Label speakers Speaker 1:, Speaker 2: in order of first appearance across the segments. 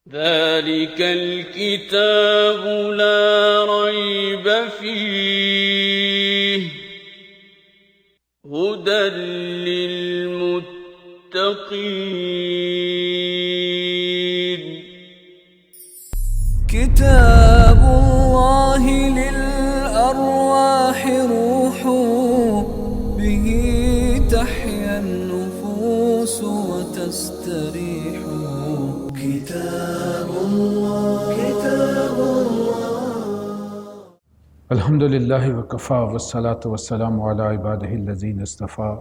Speaker 1: ذلك الكتاب لا ريب فيه هدى للمتقين.
Speaker 2: كتاب الله للأرواح روح، به تحيا النفوس وتستريح. كتاب الله
Speaker 3: الحمد للہ وکفا والصلاة والسلام علی عبادہ الذین اصطفیٰ،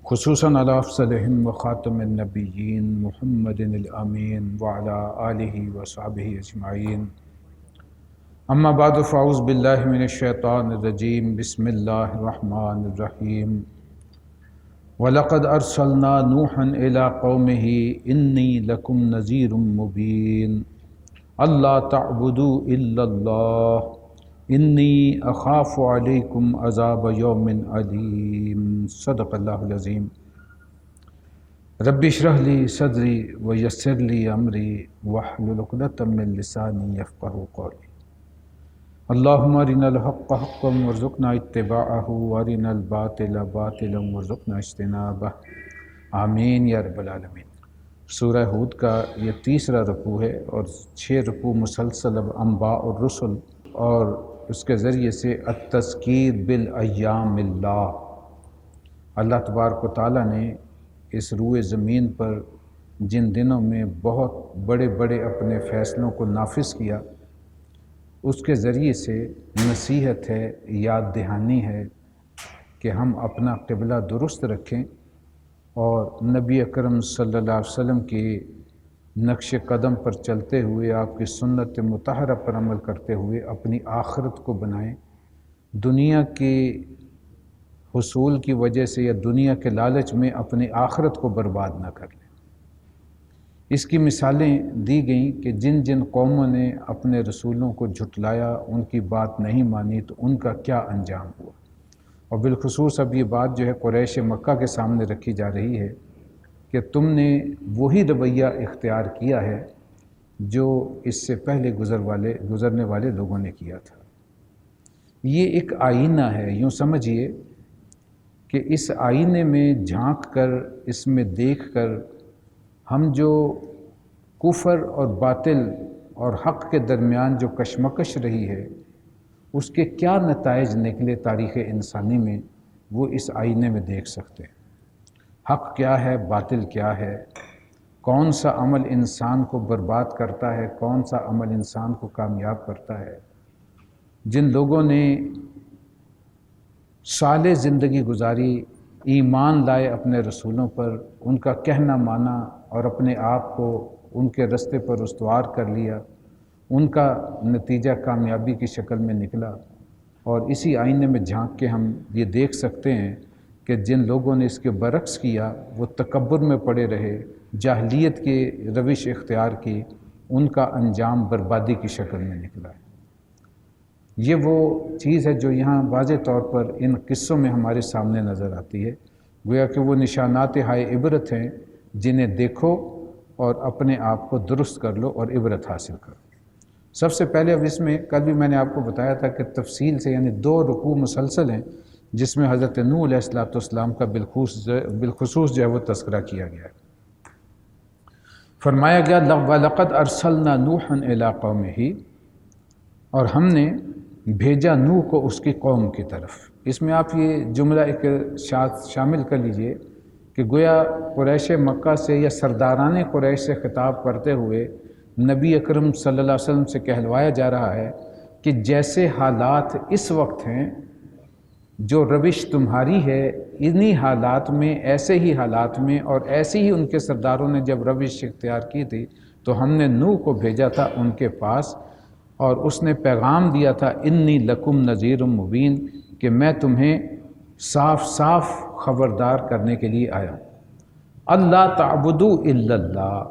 Speaker 3: خصوصاً علی افضلہم وخاتم النبیین محمد الامین وعلی آلہ وصحبہ اجمعین. اما بعد فاعوذ باللہ من الشیطان الرجیم. بسم اللہ الرحمن الرحیم. وَلَقَدْ أَرْسَلْنَا نُوحًا إِلَىٰ قَوْمِهِ إِنِّي لَكُمْ نَذِيرٌ مُّبِينٌ أَلَّا تَعْبُدُوا إِلَّا اللَّهَ إِنِّي أَخَافُ عَلَيْكُمْ عَذَابَ يَوْمٍ عَلِيمٍ. صدق اللہ العظیم. رب اشرح لی صدری ویسر لی امری واحلل عقدۃ من لسانی یفقہوا قولی. اللہم ارنا الحق حقا وارزقنا اتباعہ وارنا الباطل باطلا وارزقنا اجتنابہ. آمین یا رب العالمین. سورہ ہود کا یہ تیسرا رکوع ہے اور 6 رکوع مسلسل اب انباء اور رسل اور اس کے ذریعے سے التذکیر بالایام اللہ. اللہ تبارک و تعالیٰ نے اس روئے زمین پر جن دنوں میں بہت بڑے بڑے اپنے فیصلوں کو نافذ کیا، اس کے ذریعے سے نصیحت ہے، یاد دہانی ہے کہ ہم اپنا قبلہ درست رکھیں اور نبی اکرم صلی اللہ علیہ وسلم کی نقش قدم پر چلتے ہوئے، آپ کی سنت مطہرہ پر عمل کرتے ہوئے اپنی آخرت کو بنائیں. دنیا کے حصول کی وجہ سے یا دنیا کے لالچ میں اپنی آخرت کو برباد نہ کر لیں. اس کی مثالیں دی گئیں کہ جن جن قوموں نے اپنے رسولوں کو جھٹلایا، ان کی بات نہیں مانی، تو ان کا کیا انجام ہوا. اور بالخصوص اب یہ بات جو ہے قریش مکہ کے سامنے رکھی جا رہی ہے کہ تم نے وہی رویہ اختیار کیا ہے جو اس سے پہلے گزرنے والے لوگوں نے کیا تھا. یہ ایک آئینہ ہے، یوں سمجھیے کہ اس آئینے میں جھانک کر، اس میں دیکھ کر ہم جو کفر اور باطل اور حق کے درمیان جو کشمکش رہی ہے، اس کے کیا نتائج نکلے تاریخ انسانی میں، وہ اس آئینے میں دیکھ سکتے ہیں. حق کیا ہے، باطل کیا ہے، کون سا عمل انسان کو برباد کرتا ہے، کون سا عمل انسان کو کامیاب کرتا ہے. جن لوگوں نے صالح زندگی گزاری، ایمان لائے اپنے رسولوں پر، ان کا کہنا مانا اور اپنے آپ کو ان کے رستے پر استوار کر لیا، ان کا نتیجہ کامیابی کی شکل میں نکلا. اور اسی آئینے میں جھانک کے ہم یہ دیکھ سکتے ہیں کہ جن لوگوں نے اس کے برعکس کیا، وہ تکبر میں پڑے رہے، جاہلیت کی روش اختیار کی، ان کا انجام بربادی کی شکل میں نکلا ہے. یہ وہ چیز ہے جو یہاں واضح طور پر ان قصوں میں ہمارے سامنے نظر آتی ہے. گویا کہ وہ نشانات ہائے عبرت ہیں جنہیں دیکھو اور اپنے آپ کو درست کر لو اور عبرت حاصل کرو. سب سے پہلے اب اس میں کل بھی میں نے آپ کو بتایا تھا کہ تفصیل سے، یعنی 2 رکوع مسلسل ہیں جس میں حضرت نوح علیہ السلام کا بالخصوص جو ہے وہ تذکرہ کیا گیا ہے. فرمایا گیا وَلَقَدْ أَرْسَلْنَا نُوحًا إِلَىٰ قَوْمِهِ، اور ہم نے بھیجا نوح کو اس کی قوم کی طرف. اس میں آپ یہ جملہ ایک شامل کر لیجئے کہ گویا قریش مکہ سے یا سرداران قریش سے خطاب کرتے ہوئے نبی اکرم صلی اللہ علیہ وسلم سے کہلوایا جا رہا ہے کہ جیسے حالات اس وقت ہیں، جو روش تمہاری ہے، انہی حالات میں، ایسے ہی حالات میں اور ایسے ہی ان کے سرداروں نے جب روش اختیار کی تھی تو ہم نے نوح کو بھیجا تھا ان کے پاس، اور اس نے پیغام دیا تھا انی لکم نذیر مبین، کہ میں تمہیں صاف صاف خبردار کرنے کے لیے آیا. اللہ تعبدوا الا اللہ،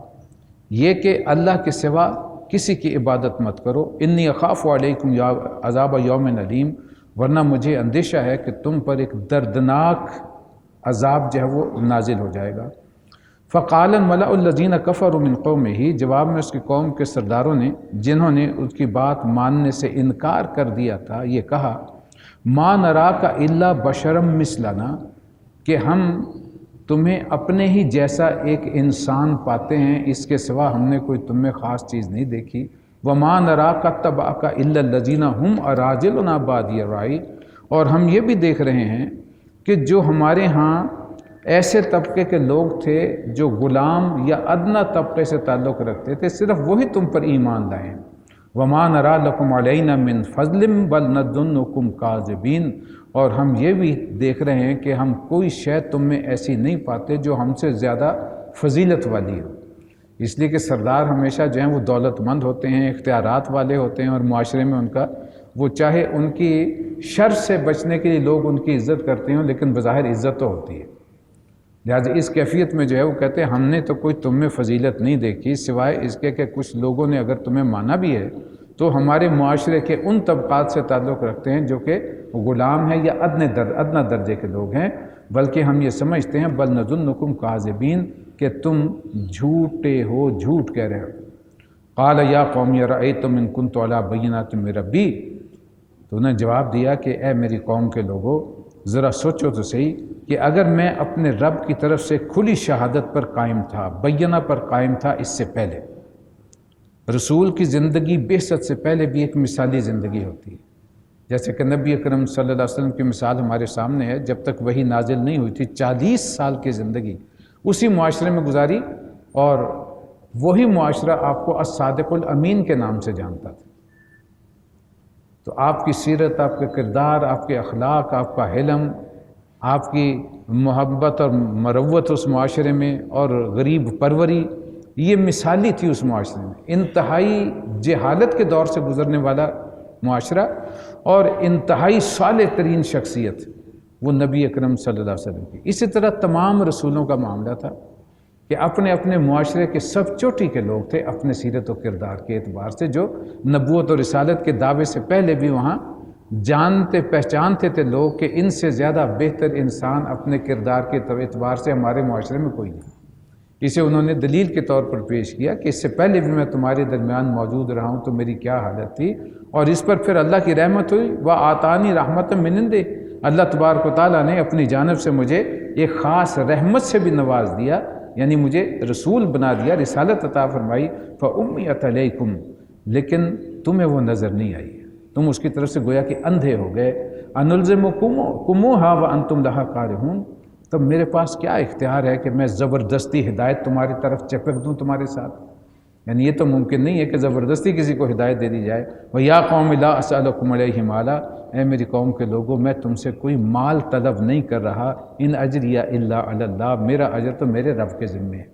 Speaker 3: یہ کہ اللہ کے سوا کسی کی عبادت مت کرو. انی اخاف علیکم عذاب یوم علیم، ورنہ مجھے اندیشہ ہے کہ تم پر ایک دردناک عذاب جو ہے وہ نازل ہو جائے گا. فقال الملأ الذین کفروا من قومہ، جواب میں اس کی قوم کے سرداروں نے جنہوں نے اس کی بات ماننے سے انکار کر دیا تھا یہ کہا، ما نراک الا بشرا مثلنا، کہ ہم تمہیں اپنے ہی جیسا ایک انسان پاتے ہیں، اس کے سوا ہم نے کوئی تم میں خاص چیز نہیں دیکھی۔ وما نراک اتبعک الا الذین هم اراذلنا بادی الرأی، اور ہم یہ بھی دیکھ رہے ہیں کہ جو ہمارے ہاں ایسے طبقے کے لوگ تھے جو غلام یا ادنا طبقے سے تعلق رکھتے تھے، صرف وہی تم پر ایمان لائے ہیں۔ وما نرى لكم علينا من فضل بل نظنكم كاذبين، اور ہم یہ بھی دیکھ رہے ہیں کہ ہم کوئی شے تم میں ایسی نہیں پاتے جو ہم سے زیادہ فضیلت والی ہو۔ اس لیے کہ سردار ہمیشہ جو ہیں وہ دولت مند ہوتے ہیں، اختیارات والے ہوتے ہیں، اور معاشرے میں ان کا وہ چاہے ان کی شر سے بچنے کے لیے لوگ ان کی عزت کرتے ہوں، لیکن بظاہر عزت تو ہوتی ہے۔ لہٰذا اس کیفیت میں جو ہے وہ کہتے ہیں ہم نے تو کوئی تم میں فضیلت نہیں دیکھی، سوائے اس کے کہ کچھ لوگوں نے اگر تمہیں مانا بھی ہے تو ہمارے معاشرے کے ان طبقات سے تعلق رکھتے ہیں جو کہ غلام ہیں یا ادنا درجے کے لوگ ہیں، بلکہ ہم یہ سمجھتے ہیں بل نظنکم کاذبین، کہ تم جھوٹے ہو، جھوٹ کہہ رہے ہو۔ قال یا قوم ارأیتم ان کنت علی بینۃ من ربی، تو انہیں جواب دیا کہ اے میری قوم کے لوگوں ذرا سوچو تو صحیح کہ اگر میں اپنے رب کی طرف سے کھلی شہادت پر قائم تھا، بینہ پر قائم تھا، اس سے پہلے رسول کی زندگی بعثت سے پہلے بھی ایک مثالی زندگی ہوتی ہے، جیسے کہ نبی اکرم صلی اللہ علیہ وسلم کی مثال ہمارے سامنے ہے، جب تک وحی نازل نہیں ہوئی تھی 40 سال کی زندگی اسی معاشرے میں گزاری، اور وہی معاشرہ آپ کو الصادق الامین کے نام سے جانتا تھا۔ تو آپ کی سیرت، آپ کے کردار، آپ کے اخلاق، آپ کا حلم، آپ کی محبت اور مروت اس معاشرے میں، اور غریب پروری، یہ مثالی تھی اس معاشرے میں۔ انتہائی جہالت کے دور سے گزرنے والا معاشرہ اور انتہائی صالح ترین شخصیت وہ نبی اکرم صلی اللہ علیہ وسلم کی۔ اسی طرح تمام رسولوں کا معاملہ تھا کہ اپنے اپنے معاشرے کے سب چوٹی کے لوگ تھے اپنے سیرت و کردار کے اعتبار سے، جو نبوت اور رسالت کے دعوے سے پہلے بھی وہاں جانتے پہچانتے تھے لوگ کہ ان سے زیادہ بہتر انسان اپنے کردار کے اعتبار سے ہمارے معاشرے میں کوئی نہیں۔ اسے انہوں نے دلیل کے طور پر پیش کیا کہ اس سے پہلے بھی میں تمہارے درمیان موجود رہا ہوں تو میری کیا حالت تھی، اور اس پر پھر اللہ کی رحمت ہوئی۔ وَآتَانِي رَحْمَةً مِّنْ عِندِهِ، اللہ تبارک و تعالیٰ نے اپنی جانب سے مجھے ایک خاص رحمت سے بھی نواز دیا، یعنی مجھے رسول بنا دیا، رسالت عطا فرمائی۔ فَأُمِّيَتْ عَلَيْكُمْ، لیکن تمہیں وہ نظر نہیں آئی، تم اس کی طرف سے گویا کہ اندھے ہو گئے۔ أَنُلْزِمُكُمُوهَا وَأَنْتُمْ لَهَا كَارِهُونَ، تب میرے پاس کیا اختیار ہے کہ میں زبردستی ہدایت تمہاری طرف چپک دوں تمہارے ساتھ، یعنی یہ تو ممکن نہیں ہے کہ زبردستی کسی کو ہدایت دے دی جائے۔ وَيَا قَوْمِ لَا أَسْأَلُكُمْ عَلَيْهِ مَالًا، اے میری قوم کے لوگوں میں تم سے کوئی مال طلب نہیں کر رہا، ان اجریہ الا علی اللہ، میرا اجر تو میرے رب کے ذمے ہے۔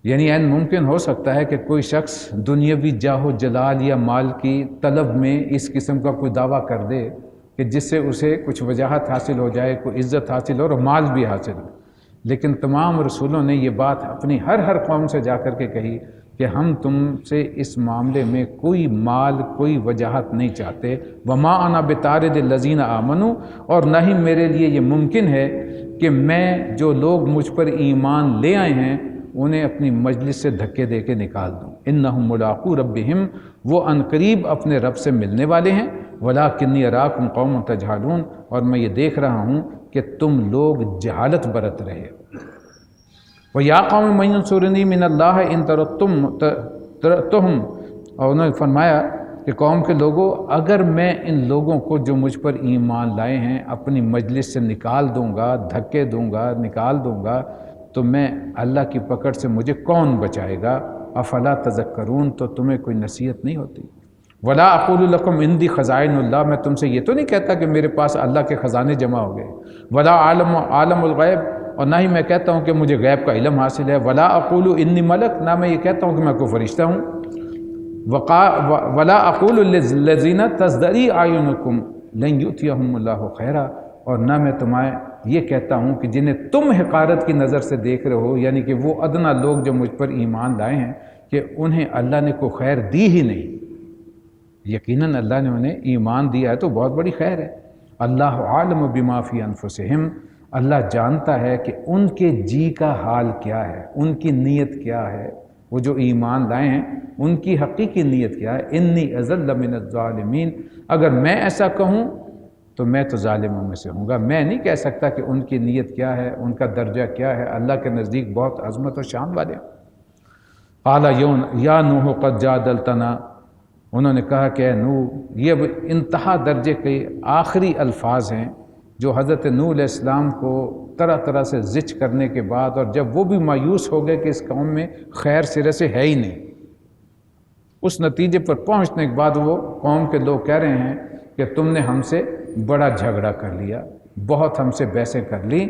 Speaker 3: یعنی این ممکن ہو سکتا ہے کہ کوئی شخص دنیاوی جاہ و جلال یا مال کی طلب میں اس قسم کا کوئی دعویٰ کر دے کہ جس سے اسے کچھ وجاہت حاصل ہو جائے، کوئی عزت حاصل ہو اور مال بھی حاصل ہو، لیکن تمام رسولوں نے یہ بات اپنی ہر قوم سے جا کر کے کہی کہ ہم تم سے اس معاملے میں کوئی مال، کوئی وجاہت نہیں چاہتے۔ وما انا بطارد الذین آمنوا، اور نہ ہی میرے لیے یہ ممکن ہے کہ میں جو لوگ مجھ پر ایمان لے آئے ہیں انہیں اپنی مجلس سے دھکے دے کے نکال دوں۔ انہم ملاقو ربہم، وہ عنقریب اپنے رب سے ملنے والے ہیں۔ ولکنی اراکم قوم تجہلون، اور میں یہ دیکھ رہا ہوں کہ تم لوگ جہالت برت رہے ہو۔ وَيَا قَوْمِ مَن يَنصُرُنِي مِنَ اللَّهِ إِن تَرَدتُّهُمْ، اور انہوں نے فرمایا کہ قوم کے لوگوں اگر میں ان لوگوں کو جو مجھ پر ایمان لائے ہیں اپنی مجلس سے نکال دوں گا، دھکے دوں گا، نکال دوں گا، تو میں اللہ کی پکڑ سے مجھے کون بچائے گا؟ افلا تذکرون، تو تمہیں کوئی نصیحت نہیں ہوتی؟ ولا اقول لکم عندی خزائن اللہ، میں تم سے یہ تو نہیں کہتا کہ میرے پاس اللہ کے خزانے جمع ہو گئے۔ ولا عالم الغیب، اور نہ ہی میں کہتا ہوں کہ مجھے غیب کا علم حاصل ہے۔ ولا اقول انی ملک، نہ میں یہ کہتا ہوں کہ میں کوئی فرشتہ ہوں۔ ولا اقول للذین تزدری اعینکم لن یؤتیہم اللہ خیرا، اور نہ میں تمہیں یہ کہتا ہوں کہ جنہیں تم حقارت کی نظر سے دیکھ رہے ہو، یعنی کہ وہ ادنا لوگ جو مجھ پر ایمان لائے ہیں، کہ انہیں اللہ نے کوئی خیر دی ہی نہیں۔ یقیناً اللہ نے انہیں ایمان دیا ہے تو بہت بڑی خیر ہے۔ اللہ عالم بما فی انفسہم، اللہ جانتا ہے کہ ان کے جی کا حال کیا ہے، ان کی نیت کیا ہے، وہ جو ایمان لائے ہیں ان کی حقیقی نیت کیا ہے۔ انی اضل من الظالمین، اگر میں ایسا کہوں تو میں تو ظالموں میں سے ہوں گا، میں نہیں کہہ سکتا کہ ان کی نیت کیا ہے، ان کا درجہ کیا ہے، اللہ کے نزدیک بہت عظمت و شان والے ہیں۔ قال یا نوح قد جادلتنا، انہوں نے کہا کہ اے نوح، یہ اب انتہا درجے کے آخری الفاظ ہیں جو حضرت نوح علیہ السلام کو طرح طرح سے زچ کرنے کے بعد، اور جب وہ بھی مایوس ہو گئے کہ اس قوم میں خیر سرے سے ہے ہی نہیں، اس نتیجے پر پہنچنے کے بعد وہ قوم کے لوگ کہہ رہے ہیں کہ تم نے ہم سے بڑا جھگڑا کر لیا، بہت ہم سے بحثیں کر لی،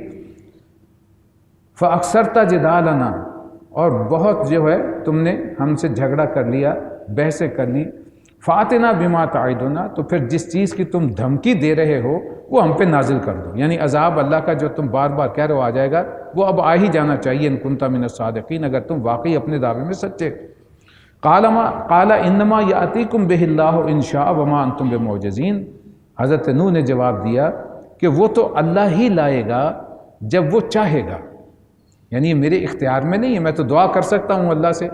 Speaker 3: فَأَكْثَرْتَ جِدَالَنَا، اور بہت جو ہے تم نے ہم سے جھگڑا کر لیا، بحثیں کر لی، فَأْتِنَا بِمَا تَعِدُنَا، تو پھر جس چیز کی تم دھمکی دے رہے ہو وہ ہم پہ نازل کر دو، یعنی عذاب اللہ کا جو تم بار بار کہہ رہے ہو آ جائے گا، وہ اب آ ہی جانا چاہیے، ان کنت من الصادقین، اگر تم واقعی اپنے دعوے میں سچے۔ قال انما یاتیکم بہ اللہ ان شاء وما انتم بمعجزین، حضرت نوح نے جواب دیا کہ وہ تو اللہ ہی لائے گا جب وہ چاہے گا، یعنی یہ میرے اختیار میں نہیں ہے، میں تو دعا کر سکتا ہوں اللہ سے،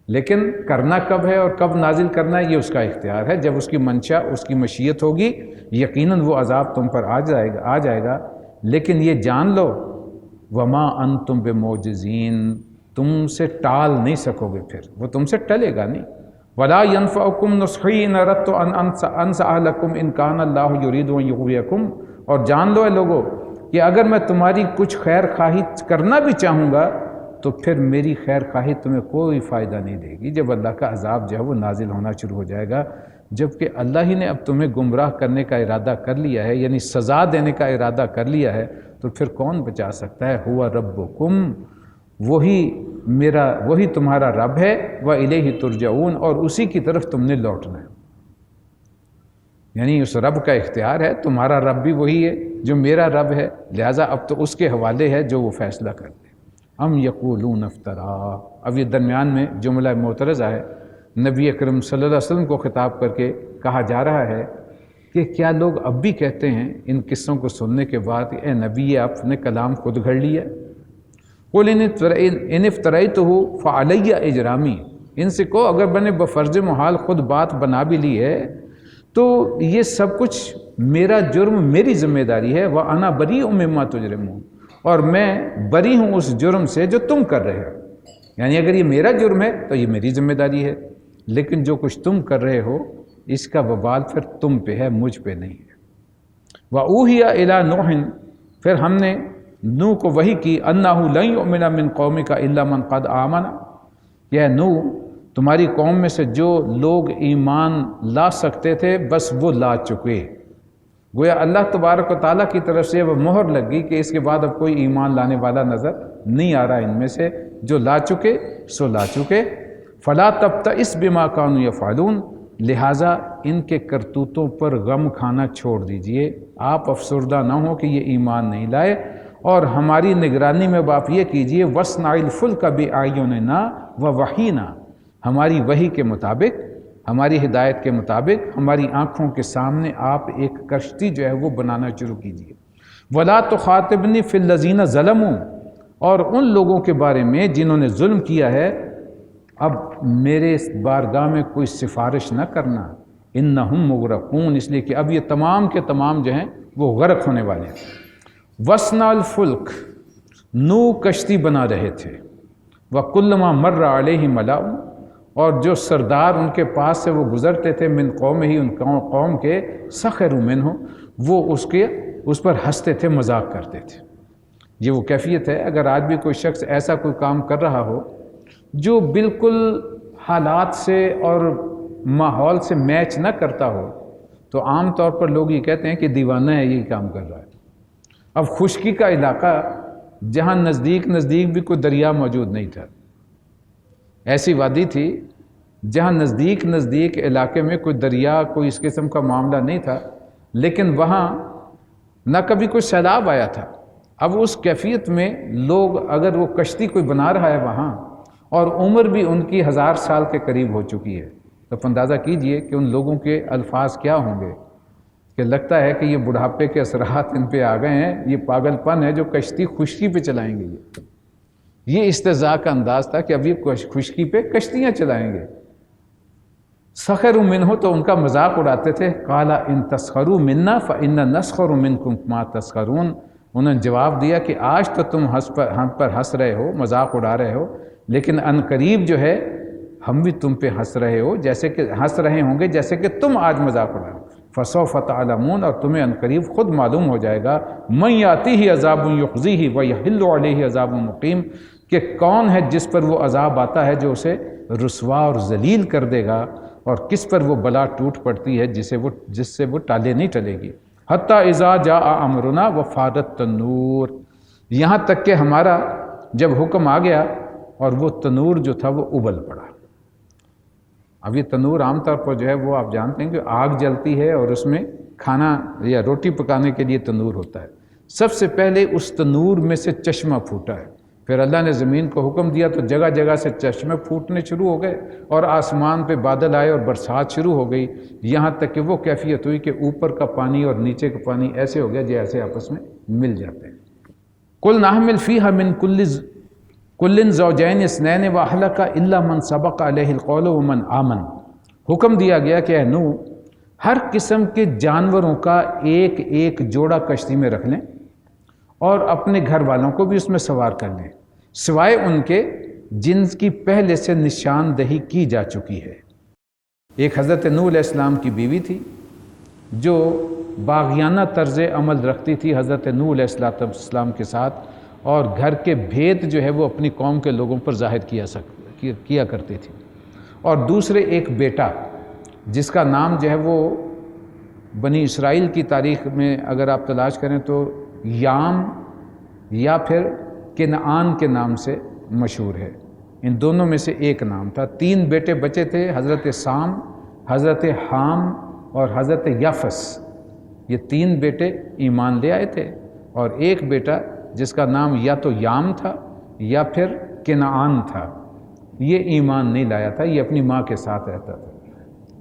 Speaker 3: لیکن کرنا کب ہے اور کب نازل کرنا ہے یہ اس کا اختیار ہے، جب اس کی منشا، اس کی مشیت ہوگی یقیناً وہ عذاب تم پر آ جائے گا، لیکن یہ جان لو وما انتم بمعجزین، تم سے ٹال نہیں سکو گے، پھر وہ تم سے ٹلے گا نہیں۔ ولا ينفعكم نصحي ان اردت ان انصح لكم ان كان الله يريد ان يغويكم، اور جان لو اے لوگو کہ اگر میں تمہاری کچھ خیر خواہی کرنا بھی چاہوں گا تو پھر میری خیر خواہی تمہیں کوئی فائدہ نہیں دے گی، جب اللہ کا عذاب جو ہے وہ نازل ہونا شروع ہو جائے گا، جبکہ اللہ ہی نے اب تمہیں گمراہ کرنے کا ارادہ کر لیا ہے، یعنی سزا دینے کا ارادہ کر لیا ہے، تو پھر کون بچا سکتا ہے؟ ہوا ربکم، وہی تمہارا رب ہے، وَإِلَيْهِ تُرْجَعُونَ، اور اسی کی طرف تم نے لوٹنا ہے، یعنی اس رب کا اختیار ہے، تمہارا رب بھی وہی ہے جو میرا رب ہے، لہٰذا اب تو اس کے حوالے ہے جو وہ فیصلہ کر دے۔ ام یقولون افترا، اب یہ درمیان میں جملہ معترضہ ہے، نبی اکرم صلی اللہ علیہ وسلم کو خطاب کر کے کہا جا رہا ہے کہ کیا لوگ اب بھی کہتے ہیں ان قصوں کو سننے کے بعد، اے نبی آپ نے کلام خود گھڑ لیا؟ قل ان افتریتہ فعلی اجرامی، ان سے کہو اگر میں نے بفرض محال خود بات بنا بھی لی ہے تو یہ سب کچھ میرا جرم، میری ذمہ داری ہے، وَأَنَا بَرِيءٌ مِّمَّا تُجْرِمُونَ، اور میں بری ہوں اس جرم سے جو تم کر رہے ہو، یعنی اگر یہ میرا جرم ہے تو یہ میری ذمہ داری ہے، لیکن جو کچھ تم کر رہے ہو اس کا وبال پھر تم پہ ہے، مجھ پہ نہیں ہے۔ وَأُوحِيَ إِلَىٰ نُوحٍ، پھر ہم نے نوح کو وحی کی، أَنَّهُ لَن يُؤْمِنَ مِن قَوْمِكَ إِلَّا مَنْ قَدْ آمَنَ، یہ نوح تمہاری قوم میں سے جو لوگ ایمان لا سکتے تھے بس وہ لا چکے، گویا اللہ تبارک و تعالیٰ کی طرف سے وہ مہر لگ گئی کہ اس کے بعد اب کوئی ایمان لانے والا نظر نہیں آ رہا ان میں سے، جو لا چکے سو لا چکے۔ فلا تبتئس بما كانوا يفعلون، لہٰذا ان کے کرتوتوں پر غم کھانا چھوڑ دیجئے، آپ افسردہ نہ ہوں کہ یہ ایمان نہیں لائے، اور ہماری نگرانی میں آپ یہ کیجئے وَاصْنَعِ الْفُلْكَ بِأَعْيُنِنَا وَوَحْيِنَا، ہماری وحی کے مطابق، ہماری ہدایت کے مطابق، ہماری آنکھوں کے سامنے آپ ایک کشتی جو ہے وہ بنانا شروع کیجئے۔ وَلَا تُخَاطِبْنِي فِي الَّذِينَ ظَلَمُوا، اور ان لوگوں کے بارے میں جنہوں نے ظلم کیا ہے اب میرے بارگاہ میں کوئی سفارش نہ کرنا، اِنَّهُمْ مُغْرَقُونَ، اس لیے کہ اب یہ تمام کے تمام جو ہیں وہ غرق ہونے والے ہیں۔ وَاصْنَعِ الْفُلْكَ، نوح کشتی بنا رہے تھے، وَكُلَّمَا مَرَّ عَلَيْهِ مَلَأٌ، اور جو سردار ان کے پاس سے وہ گزرتے تھے، من قوم ہی، ان قوم کے، سخروا منہ، وہ اس پر ہنستے تھے، مذاق کرتے تھے۔ یہ وہ کیفیت ہے، اگر آج بھی کوئی شخص ایسا کوئی کام کر رہا ہو جو بالکل حالات سے اور ماحول سے میچ نہ کرتا ہو تو عام طور پر لوگ یہ کہتے ہیں کہ دیوانہ ہے، یہی کام کر رہا ہے۔ اب خشکی کا علاقہ جہاں نزدیک بھی کوئی دریا موجود نہیں تھا، ایسی وادی تھی جہاں نزدیک علاقے میں کوئی دریا، کوئی اس قسم کا معاملہ نہیں تھا، لیکن وہاں نہ کبھی کوئی سیلاب آیا تھا۔ اب اس کیفیت میں لوگ، اگر وہ کشتی کوئی بنا رہا ہے وہاں، اور عمر بھی ان کی 1000 سال کے قریب ہو چکی ہے، تو اندازہ کیجئے کہ ان لوگوں کے الفاظ کیا ہوں گے کہ لگتا ہے کہ یہ بڑھاپے کے اثرات ان پہ آ گئے ہیں، یہ پاگل پن ہے جو کشتی خشکی پہ چلائیں گے۔ یہ استہزاء کا انداز تھا کہ اب یہ خشکی پہ کشتیاں چلائیں گے۔ سخروا منہ، تو ان کا مذاق اڑاتے تھے۔ قال ان تسخروا منا فإنا نسخر منکم ما تسخرون، انہوں نے جواب دیا کہ آج تو تم ہم پر ہنس رہے ہو، مذاق اڑا رہے ہو، لیکن ان قریب جو ہے ہم بھی تم پہ ہنس رہے ہو، جیسے کہ ہنس رہے ہوں گے جیسے کہ تم آج مذاق اڑا رہے ہو۔ فسوف تعلمون، اور تمہیں ان قریب خود معلوم ہو جائے گا، من یاتیہ عذاب یخزیہ ویحل علیہ عذاب مقیم، کہ کون ہے جس پر وہ عذاب آتا ہے جو اسے رسوا اور ذلیل کر دے گا، اور کس پر وہ بلا ٹوٹ پڑتی ہے جس سے وہ ٹالے نہیں ٹلے گی۔ حتیٰ اذا جاء امرنا وفارت التنور، یہاں تک کہ ہمارا جب حکم آ گیا اور وہ تنور جو تھا وہ ابل پڑا۔ اب یہ تنور عام طور پر جو ہے وہ آپ جانتے ہیں کہ آگ جلتی ہے اور اس میں کھانا یا روٹی پکانے کے لیے تنور ہوتا ہے۔ سب سے پہلے اس تنور میں سے چشمہ پھوٹا ہے، پھر اللہ نے زمین کو حکم دیا تو جگہ جگہ سے چشمے پھوٹنے شروع ہو گئے، اور آسمان پہ بادل آئے اور برسات شروع ہو گئی، یہاں تک کہ وہ کیفیت ہوئی کہ اوپر کا پانی اور نیچے کا پانی ایسے ہو گیا جیسے آپس میں مل جاتے ہیں۔ قُلْ نَحْمِلُ فِيهَا مِنْ كُلٍّ زَوْجَيْنِ اثْنَيْنِ وَأَهْلَكَ إِلَّا مَنْ سَبَقَ عَلَيْهِ الْقَوْلُ وَمَنْ آمَنَ، حکم دیا گیا کہ اے نوح ہر قسم کے جانوروں کا ایک ایک جوڑا کشتی میں رکھ لیں اور اپنے گھر والوں کو بھی اس میں سوار کر لیں، سوائے ان کے جن کی پہلے سے نشاندہی کی جا چکی ہے۔ ایک حضرت نوح علیہ السلام کی بیوی تھی جو باغیانہ طرز عمل رکھتی تھی حضرت نوح علیہ السلام کے ساتھ، اور گھر کے بھید جو ہے وہ اپنی قوم کے لوگوں پر ظاہر کیا کرتی تھی۔ اور دوسرے ایک بیٹا جس کا نام جو ہے وہ بنی اسرائیل کی تاریخ میں اگر آپ تلاش کریں تو یام یا پھر کنعان کے نام سے مشہور ہے، ان دونوں میں سے ایک نام تھا۔ 3 بیٹے بچے تھے، حضرت سام، حضرت حام اور حضرت یافس، یہ 3 بیٹے ایمان لے آئے تھے، اور ایک بیٹا جس کا نام یا تو یام تھا یا پھر کنعان تھا، یہ ایمان نہیں لایا تھا، یہ اپنی ماں کے ساتھ رہتا تھا۔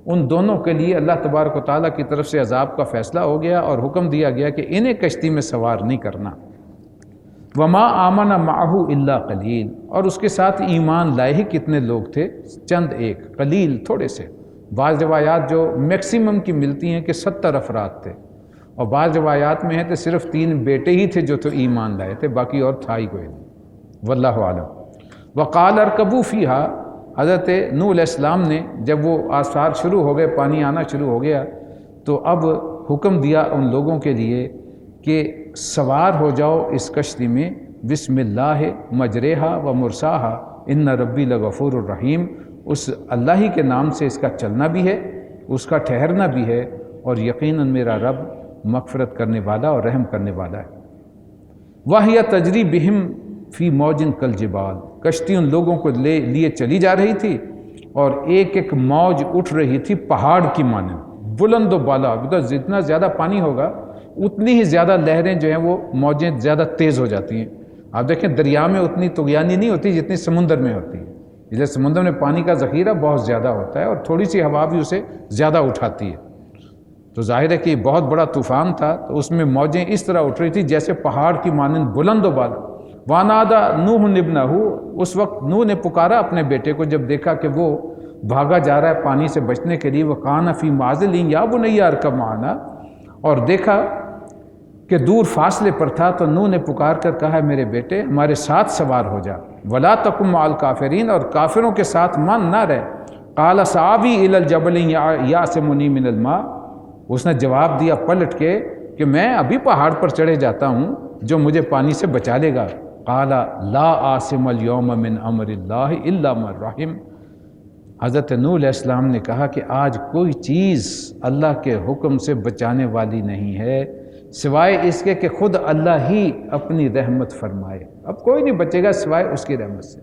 Speaker 3: ان دونوں کے لیے اللہ تبارک و تعالیٰ کی طرف سے عذاب کا فیصلہ ہو گیا اور حکم دیا گیا کہ انہیں کشتی میں سوار نہیں کرنا۔ وما آمن معہ الا قلیل، اور اس کے ساتھ ایمان لائے ہی کتنے لوگ تھے؟ چند ایک، قلیل، تھوڑے سے۔ بعض روایات جو میکسیمم کی ملتی ہیں کہ 70 افراد تھے، اور بعض روایات میں ہے کہ صرف 3 بیٹے ہی تھے جو تو ایمان لائے تھے، باقی اور تھا ہی کوئی نہیں، واللہ عالم۔ وقال ارکبوا فیہا، حضرت نوح علیہ السلام نے جب وہ آثار شروع ہو گئے، پانی آنا شروع ہو گیا، تو اب حکم دیا ان لوگوں کے لیے کہ سوار ہو جاؤ اس کشتی میں، بسم اللہ مجریہا و مرساہا ان ربی لغفور الرحیم، اس اللہ ہی کے نام سے اس کا چلنا بھی ہے، اس کا ٹھہرنا بھی ہے، اور یقیناً میرا رب مغفرت کرنے والا اور رحم کرنے والا ہے۔ وَهِيَ تَجْرِي بِهِمْ فی موجن کالجبال، کشتی ان لوگوں کو لیے چلی جا رہی تھی اور ایک ایک موج اٹھ رہی تھی پہاڑ کی مانند، بلند و بالا، جتنا زیادہ پانی ہوگا اتنی ہی زیادہ لہریں جو ہیں وہ موجیں زیادہ تیز ہو جاتی ہیں۔ آپ دیکھیں دریا میں اتنی طغیانی نہیں ہوتی جتنی سمندر میں ہوتی ہے، اس لیے سمندر میں پانی کا ذخیرہ بہت زیادہ ہوتا ہے اور تھوڑی سی ہوا بھی اسے زیادہ اٹھاتی ہے، تو ظاہر ہے کہ یہ بہت بڑا طوفان تھا، تو اس میں موجیں اس طرح اٹھ رہی تھی جیسے پہاڑ کی مانند بلند و بالا۔ وَنَادَى نُوحٌ ابْنَهُ، اس وقت نوح نے پکارا اپنے بیٹے کو جب دیکھا کہ وہ بھاگا جا رہا ہے پانی سے بچنے کے لیے، وَكَانَ فِي مَعْزِلٍ يَا بُنَيَّ ارْكَب مَعَنَا، اور دیکھا کہ دور فاصلے پر تھا، تو نوح نے پکار کر کہا میرے بیٹے ہمارے ساتھ سوار ہو جا، وَلَا تَكُن مَعَ الْكَافِرِينَ، اور کافروں کے ساتھ من نہ رہ۔ قَالَ سَآوِي إِلَى الْجَبَلِ يَعْصِمُنِي مِنَ الْمَاءِ، اس نے جواب دیا پلٹ کے کہ میں ابھی پہاڑ پر چڑھے جاتا ہوں جو مجھے پانی سے بچا لے گا۔ قال لا عاصم اليوم من امر اللہ الا من رحم، حضرت نوح علیہ السلام نے کہا کہ آج کوئی چیز اللہ کے حکم سے بچانے والی نہیں ہے سوائے اس کے کہ خود اللہ ہی اپنی رحمت فرمائے، اب کوئی نہیں بچے گا سوائے اس کی رحمت سے۔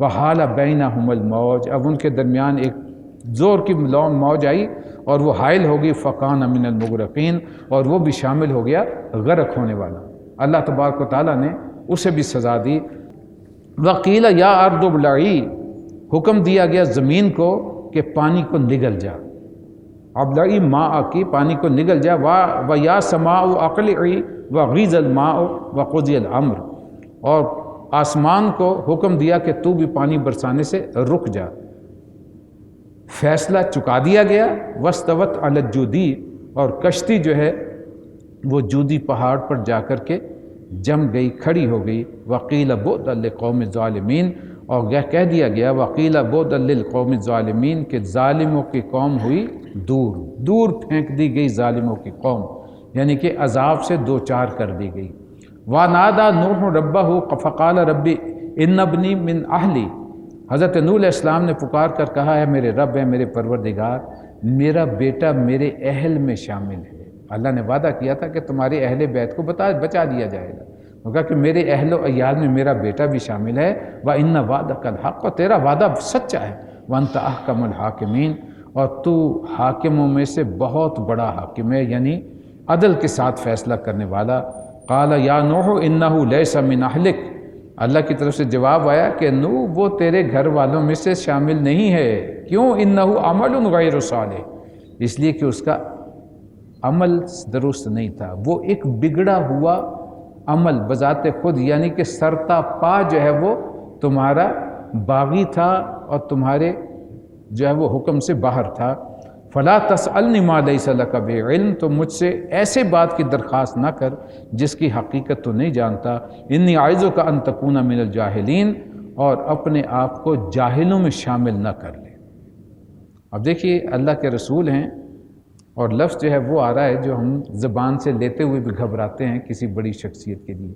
Speaker 3: وحال بینہم الموج، اب ان کے درمیان ایک زور کی موج آئی اور وہ حائل ہوگی، فکان من المغرقین، اور وہ بھی شامل ہو گیا غرق ہونے والا۔ اللہ تبارک و تعالیٰ نے اسے بھی سزا دی۔ وقیل یا ارض ابلعی، حکم دیا گیا زمین کو کہ پانی کو نگل جا، ابلعی ماء کی پانی کو نگل جا و یا سماء اقلعی وغیض الماء وقضی الامر، اور آسمان کو حکم دیا کہ تو بھی پانی برسانے سے رک جا، فیصلہ چکا دیا گیا۔ واستوت علی الجودی، اور کشتی جو ہے وہ جودی پہاڑ پر جا کر کے جم گئی، کھڑی ہو گئی۔ وقیل بعدا للقوم الظالمین، اور کہہ دیا گیا وقیل بعدا للقوم الظالمین کہ ظالموں کی قوم ہوئی دور، دور پھینک دی گئی ظالموں کی قوم، یعنی کہ عذاب سے دوچار کر دی گئی۔ وَنَادَى نُوحٌ رَبَّهُ فَقَالَ رَبِّ إِنَّ ابْنِي مِنْ أَهْلِي، حضرت نوح علیہ السلام نے پکار کر کہا ہے میرے رب ہے، میرے پروردگار، میرا بیٹا میرے اہل میں شامل ہے۔ اللہ نے وعدہ کیا تھا کہ تمہارے اہل بیت کو بچا دیا جائے گا، وہ کہا کہ میرے اہل و عیال میں میرا بیٹا بھی شامل ہے۔ وَإِنَّ وَعْدَكَ الْحَقُّ، اور تیرا وعدہ سچا ہے۔ وَأَنْتَ أَحْكَمُ الْحَاكِمِينَ، اور تو حاکموں میں سے بہت بڑا حاکم ہے، یعنی عدل کے ساتھ فیصلہ کرنے والا۔ قال یا نوح انہ لیس من اہلک، اللہ کی طرف سے جواب آیا کہ نوح وہ تیرے گھر والوں میں سے شامل نہیں ہے۔ کیوں؟ انہ عمل غیر صالح، اس لیے کہ اس کا عمل درست نہیں تھا، وہ ایک بگڑا ہوا عمل بذات خود، یعنی کہ سرتا پا جو ہے وہ تمہارا باغی تھا اور تمہارے جو ہے وہ حکم سے باہر تھا۔ فلا تسألنی ما لیس لک بہ علم، تو مجھ سے ایسے بات کی درخواست نہ کر جس کی حقیقت تو نہیں جانتا۔ انی اعظک ان تکون من الجاہلین، اور اپنے آپ کو جاہلوں میں شامل نہ کر لے۔ اب دیکھیے اللہ کے رسول ہیں، اور لفظ جو ہے وہ آ رہا ہے جو ہم زبان سے لیتے ہوئے بھی گھبراتے ہیں کسی بڑی شخصیت کے لیے۔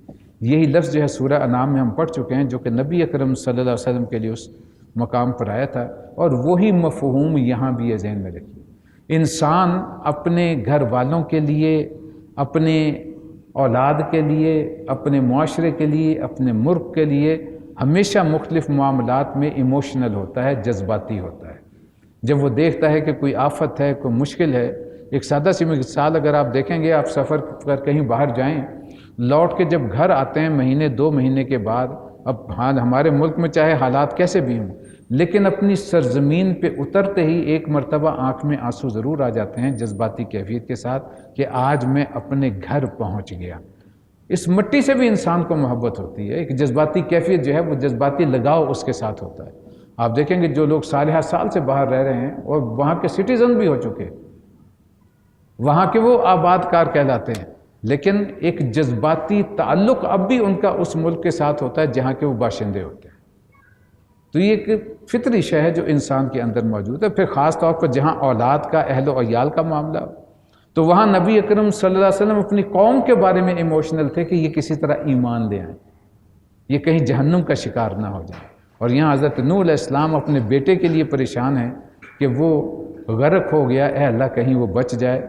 Speaker 3: یہی لفظ جو ہے سورہ انعام میں ہم پڑھ چکے ہیں، جو کہ نبی اکرم صلی اللہ علیہ وسلم کے لیے اس مقام پر آیا تھا، اور وہی مفہوم یہاں بھی ذہن میں رکھیے۔ انسان اپنے گھر والوں کے لیے، اپنے اولاد کے لیے، اپنے معاشرے کے لیے، اپنے ملک کے لیے ہمیشہ مختلف معاملات میں ایموشنل ہوتا ہے، جذباتی ہوتا ہے۔ جب وہ دیکھتا ہے کہ کوئی آفت ہے، کوئی مشکل ہے، ایک سادہ سی مثال اگر آپ دیکھیں گے، آپ سفر کر کہیں باہر جائیں، لوٹ کے جب گھر آتے ہیں مہینے 2 مہینے کے بعد، اب حال ہمارے ملک میں چاہے حالات کیسے بھی ہوں، لیکن اپنی سرزمین پہ اترتے ہی ایک مرتبہ آنکھ میں آنسو ضرور آ جاتے ہیں جذباتی کیفیت کے ساتھ کہ آج میں اپنے گھر پہنچ گیا۔ اس مٹی سے بھی انسان کو محبت ہوتی ہے، ایک جذباتی کیفیت جو ہے وہ جذباتی لگاؤ اس کے ساتھ ہوتا ہے۔ آپ دیکھیں گے جو لوگ سالہ سال سے باہر رہ رہے ہیں اور وہاں کے سٹیزن بھی ہو چکے، وہاں کے وہ آباد کار کہلاتے ہیں، لیکن ایک جذباتی تعلق اب بھی ان کا اس ملک کے ساتھ ہوتا ہے جہاں کے وہ باشندے ہوتے ہیں۔ تو یہ ایک فطری شے ہے جو انسان کے اندر موجود ہے۔ پھر خاص طور پر جہاں اولاد کا، اہل و عیال کا معاملہ ہو، تو وہاں نبی اکرم صلی اللہ علیہ وسلم اپنی قوم کے بارے میں ایموشنل تھے کہ یہ کسی طرح ایمان لے آئیں، یہ کہیں جہنم کا شکار نہ ہو جائیں۔ اور یہاں حضرت نوح علیہ السلام اپنے بیٹے کے لیے پریشان ہیں کہ وہ غرق ہو گیا، اے اللہ کہیں وہ بچ جائے،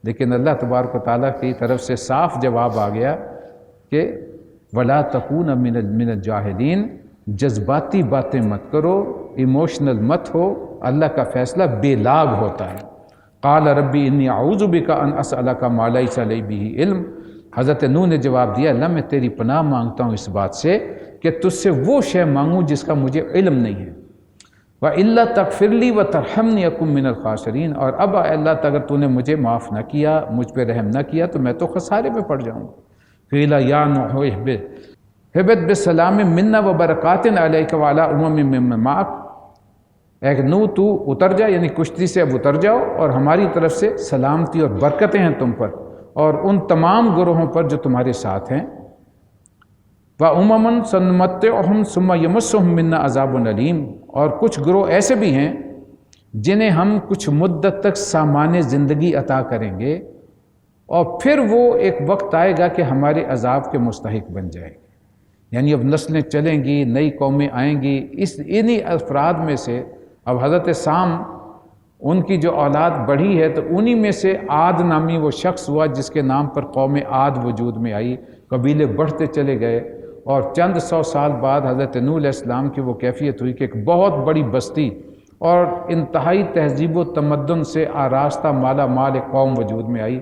Speaker 3: لیکن اللہ تبارک و تعالیٰ کی طرف سے صاف جواب آ گیا کہ وَلَا تَكُونَ مِنَ الْجَاهِلِينَ، جذباتی باتیں مت کرو، ایموشنل مت ہو، اللہ کا فیصلہ بے لاگ ہوتا ہے۔ قال ربی انی اعوذ بک ان اسألک ما لیس لی بہ علم، حضرت نوح نے جواب دیا اللہ میں تیری پناہ مانگتا ہوں اس بات سے کہ تجھ سے وہ شے مانگوں جس کا مجھے علم نہیں ہے۔ وَإِلَّا تَغْفِرْ لِي وَتَرْحَمْنِي أَكُن مِّنَ الْخَاسِرِينَ، اور اب اللہ اگر تو نے مجھے معاف نہ کیا، مجھ پہ رحم نہ کیا تو میں تو خسارے میں پڑ جاؤں گا۔ قِيلَ يَا نُوحُ اهْبِطْ بِسَلَامٍ مِّنَّا وَبَرَكَاتٍ عَلَيْكَ وَعَلَىٰ أُمَمٍ مِّمَّن مَّعَكَ، اے نوح تو اتر جا، یعنی کشتی سے اب اتر جاؤ، اور ہماری طرف سے سلامتی اور برکتیں ہیں تم پر اور ان تمام گروہوں پر جو تمہارے ساتھ ہیں۔ وَأُمَمًا سَنُمَتِّعُهُمْ ثُمَّ يَمَسُّهُم مِّنَّا عَذَابٌ أَلِيمٌ، اور کچھ گروہ ایسے بھی ہیں جنہیں ہم کچھ مدت تک سامان زندگی عطا کریں گے، اور پھر وہ ایک وقت آئے گا کہ ہمارے عذاب کے مستحق بن جائے گے۔ یعنی اب نسلیں چلیں گی، نئی قومیں آئیں گی، انہی افراد میں سے اب حضرت سام ان کی جو اولاد بڑھی ہے تو انہی میں سے عاد نامی وہ شخص ہوا جس کے نام پر قوم عاد وجود میں آئی، قبیلے بڑھتے چلے گئے، اور چند 100 سال بعد حضرت نوح علیہ السلام کی وہ کیفیت ہوئی کہ ایک بہت بڑی بستی اور انتہائی تہذیب و تمدن سے آراستہ مالا مال ایک قوم وجود میں آئی،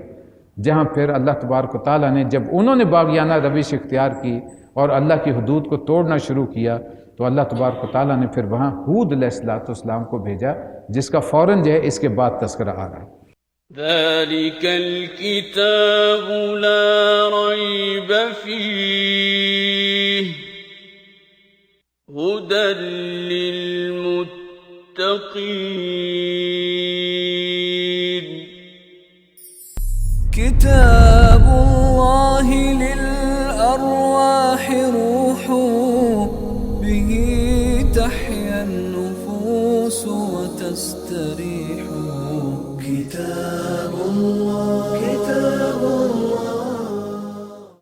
Speaker 3: جہاں پھر اللہ تبارک و تعالیٰ نے جب انہوں نے باغیانہ روش اختیار کی اور اللہ کی حدود کو توڑنا شروع کیا تو اللہ تبارک و تعالیٰ نے پھر وہاں ہود علیہ السلام کو بھیجا، جس کا فوراً جو ہے اس کے بعد تذکرہ آ رہا ہے۔
Speaker 1: ذلك الكتاب لا ريب فيه هدى للمتقين
Speaker 2: كتاب الله للأرواح روح به تحيا النفوس وتستريح كتاب الله